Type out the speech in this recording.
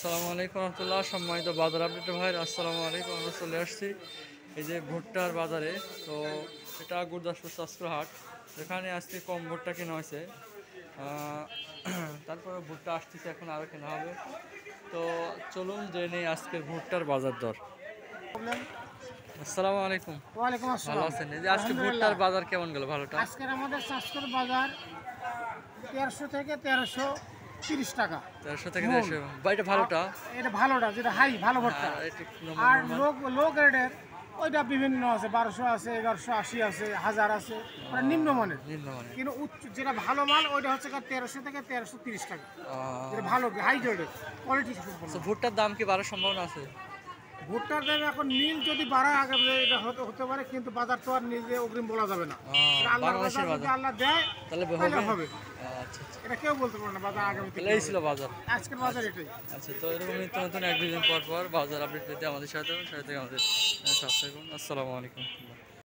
আসসালামু আলাইকুম রহমতুল্লাহ। সম্মানিত বাজার আপডেট ভাই, আসসালামু আলাইকুম। আমরা চলে আসছি এই যে ভুট্টার বাজারে। তো এটা গুরদাসপুর শাস্ত্র হাট, এখানে আজকে কম ভুট্টা কেনা হয়েছে। তারপরে ভুট্টা আসতেছে, এখন আরও কেনা হবে। তো চলুন জেনে নেই আজকের ভুট্টার বাজার দর। আসসালামু আলাইকুম। ওয়ালাইকুম ভালো আসসালাম। আছেন? এই যে আজকে ভুট্টার আলহামদুলিল্লাহ। বাজার কেমন গেল? ভালোটা? আজকের আমাদের শাসকের বাজার 1300 থেকে 1330 টাকা 1300 থেকে মূল। 150। বা এটা ভালোটা? এটা ভালোটা, যেটা হাই ভালো ভুট্টা। আর এটা আর নরমাল? লো গ্রেডের ওইটা বিভিন্ন আছে, 1200 আছে, 1180 আছে, 1000 আছে, মানে নিম্নমানের। নিম্নমানের। কিন্তু উচ্চ যেটা ভালো মাল ওইটা হচ্ছে 1300 থেকে 1330 টাকা, যেটা ভালো হাই গ্রেডের কোয়ালিটি সম্পন্ন। ভুট্টার দাম কি বাড়ার সম্ভাবনা আছে? ভুট্টার দাম এখন নীল যদি বাড়ায় আগে এটা হতে পারে, কিন্তু বাজার তো আর নিজে অগ্রিম বলা যাবে না। এটা আল্লাহর বাংলাদেশের বাজার, যদি বাজার আল্লাহ দেয় তাহলে তাহলে হবে। হবে। আচ্ছা আচ্ছা, এটা কেউ বলতে পারে না বাজার আগামী তাহলে এই ছিল বাজার। আজকের বাজার এটাই। আচ্ছা, তো এরকম নিত্য নতুন এক দুদিন পর পর বাজার আপডেট পেতে আমাদের সাথে আমাদের সাবস্ক্রাইব করুন। আসসালামু আলাইকুম।